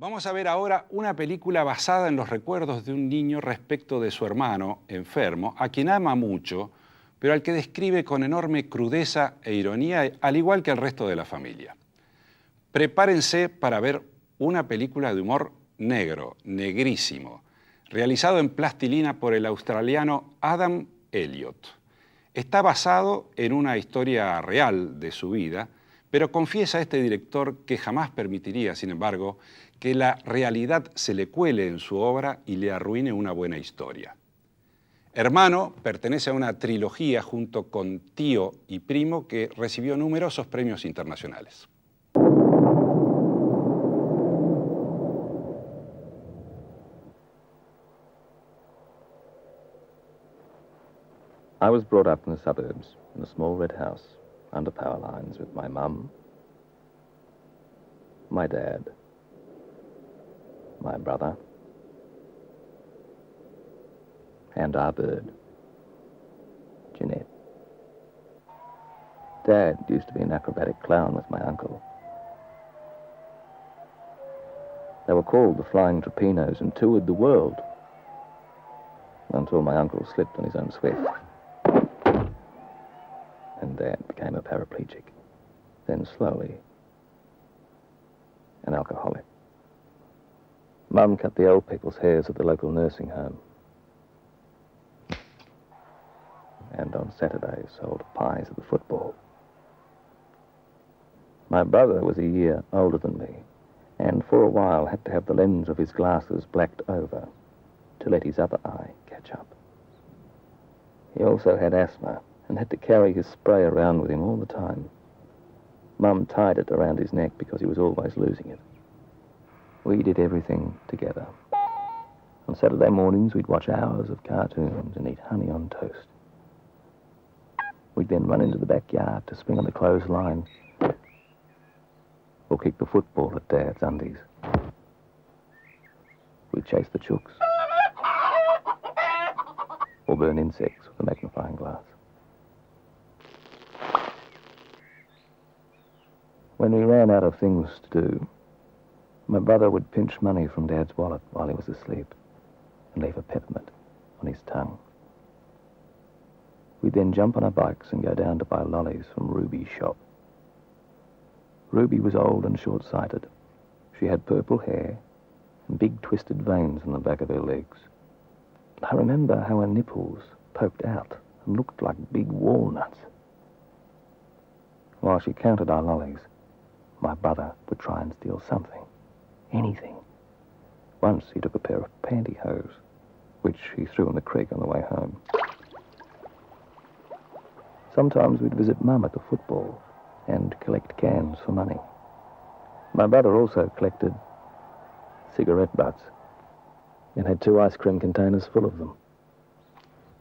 Vamos a ver ahora una película basada en los recuerdos de un niño respecto de su hermano enfermo, a quien ama mucho, pero al que describe con enorme crudeza e ironía, al igual que el resto de la familia. Prepárense para ver una película de humor negro, negrísimo, realizado en plastilina por el australiano Elliot. Está basado en una historia real de su vida, pero confiesa este director que jamás permitiría, sin embargo, que la realidad se le cuele en su obra y le arruine una buena historia. Hermano pertenece a una trilogía junto con Tío y Primo que recibió numerosos premios internacionales. I was brought up in the suburbs, in a small red house, under power lines, with my mum, my dad, my brother, and our bird, Jeanette. Dad used to be an acrobatic clown with my uncle. They were called the Flying Trapinos and toured the world, until my uncle slipped on his own sweat. And Dad became a paraplegic, then slowly an alcoholic. Mum cut the old people's hairs at the local nursing home. And on Saturdays sold pies at the football. My brother was a year older than me, and for a while had to have the lens of his glasses blacked over to let his other eye catch up. He also had asthma and had to carry his spray around with him all the time. Mum tied it around his neck because he was always losing it. We did everything together. On Saturday mornings, we'd watch hours of cartoons and eat honey on toast. We'd then run into the backyard to swing on the clothesline or kick the football at Dad's undies. We'd chase the chooks or burn insects with a magnifying glass. When we ran out of things to do, my brother would pinch money from Dad's wallet while he was asleep and leave a peppermint on his tongue. We'd then jump on our bikes and go down to buy lollies from Ruby's shop. Ruby was old and short-sighted. She had purple hair and big twisted veins on the back of her legs. I remember how her nipples poked out and looked like big walnuts. While she counted our lollies, my brother would try and steal something, anything. Once he took a pair of pantyhose, which he threw in the creek on the way home. Sometimes we'd visit Mum at the football and collect cans for money. My brother also collected cigarette butts and had 2 ice cream containers full of them.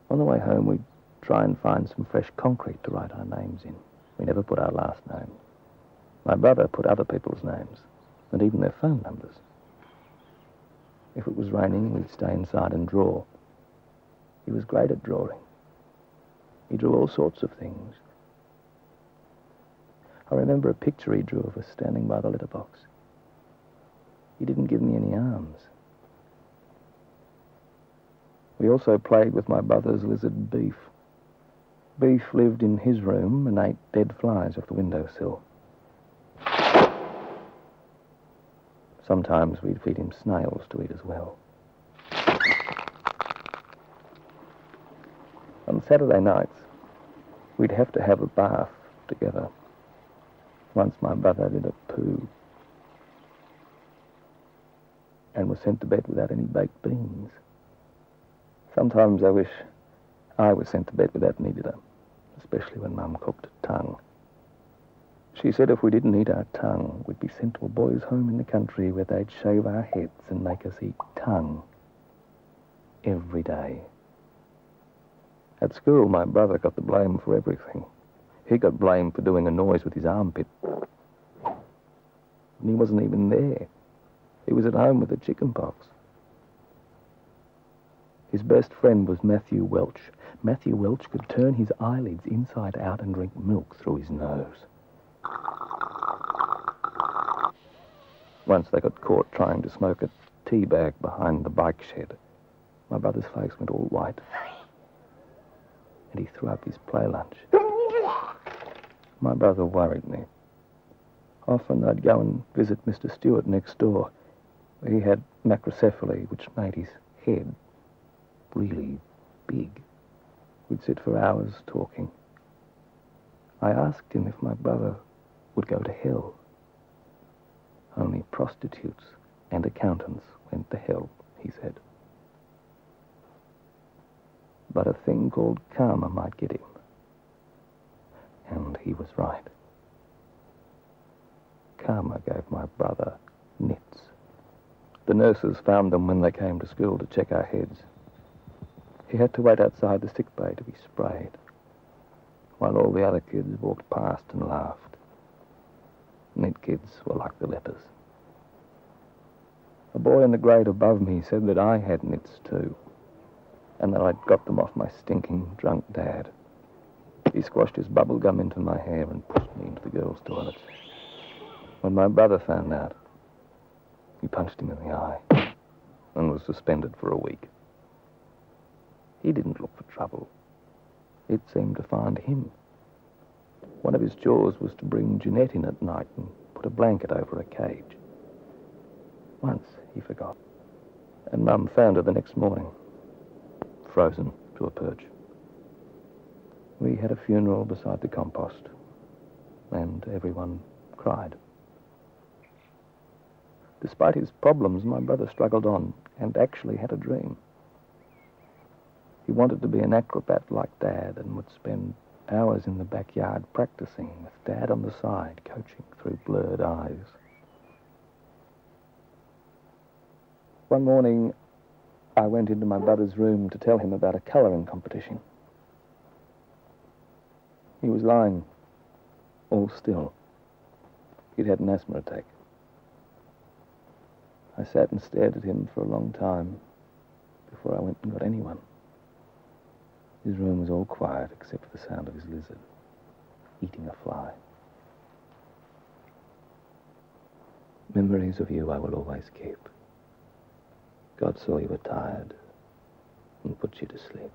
On the way home, we'd try and find some fresh concrete to write our names in. We never put our last names. My brother put other people's names, and even their phone numbers. If it was raining, we'd stay inside and draw. He was great at drawing. He drew all sorts of things. I remember a picture he drew of us standing by the letterbox. He didn't give me any arms. We also played with my brother's lizard Beef. Beef lived in his room and ate dead flies off the windowsill. Sometimes we'd feed him snails to eat as well. On Saturday nights, we'd have to have a bath together. Once my brother did a poo and was sent to bed without any baked beans. Sometimes I wish I was sent to bed without any dinner, especially when Mum cooked tongue. She said if we didn't eat our tongue, we'd be sent to a boys' home in the country where they'd shave our heads and make us eat tongue every day. At school, my brother got the blame for everything. He got blamed for doing a noise with his armpit. And he wasn't even there. He was at home with the chicken pox. His best friend was Matthew Welch. Matthew Welch could turn his eyelids inside out and drink milk through his nose. Once they got caught trying to smoke a tea bag behind the bike shed. My brother's face went all white, and he threw up his play lunch. My brother worried me. Often I'd go and visit Mr. Stewart next door. He had macrocephaly, which made his head really big. We'd sit for hours talking. I asked him if my brother would go to hell. Only prostitutes and accountants went to hell, he said. But a thing called karma might get him. And he was right. Karma gave my brother nits. The nurses found them when they came to school to check our heads. He had to wait outside the sick bay to be sprayed, while all the other kids walked past and laughed. Nit kids were like the lepers. A boy in the grade above me said that I had nits too, and that I'd got them off my stinking, drunk dad. He squashed his bubble gum into my hair and pushed me into the girls' toilet. When my brother found out, he punched him in the eye and was suspended for a week. He didn't look for trouble. It seemed to find him. One of his chores was to bring Jeanette in at night and put a blanket over a cage. Once he forgot, and Mum found her the next morning, frozen to a perch. We had a funeral beside the compost, and everyone cried. Despite his problems, my brother struggled on and actually had a dream. He wanted to be an acrobat like Dad and would spend hours in the backyard practicing with Dad on the side, coaching through blurred eyes. One morning, I went into my brother's room to tell him about a colouring competition. He was lying, all still. He'd had an asthma attack. I sat and stared at him for a long time before I went and got anyone. His room was all quiet except for the sound of his lizard eating a fly. Memories of you I will always keep. God saw you were tired and put you to sleep.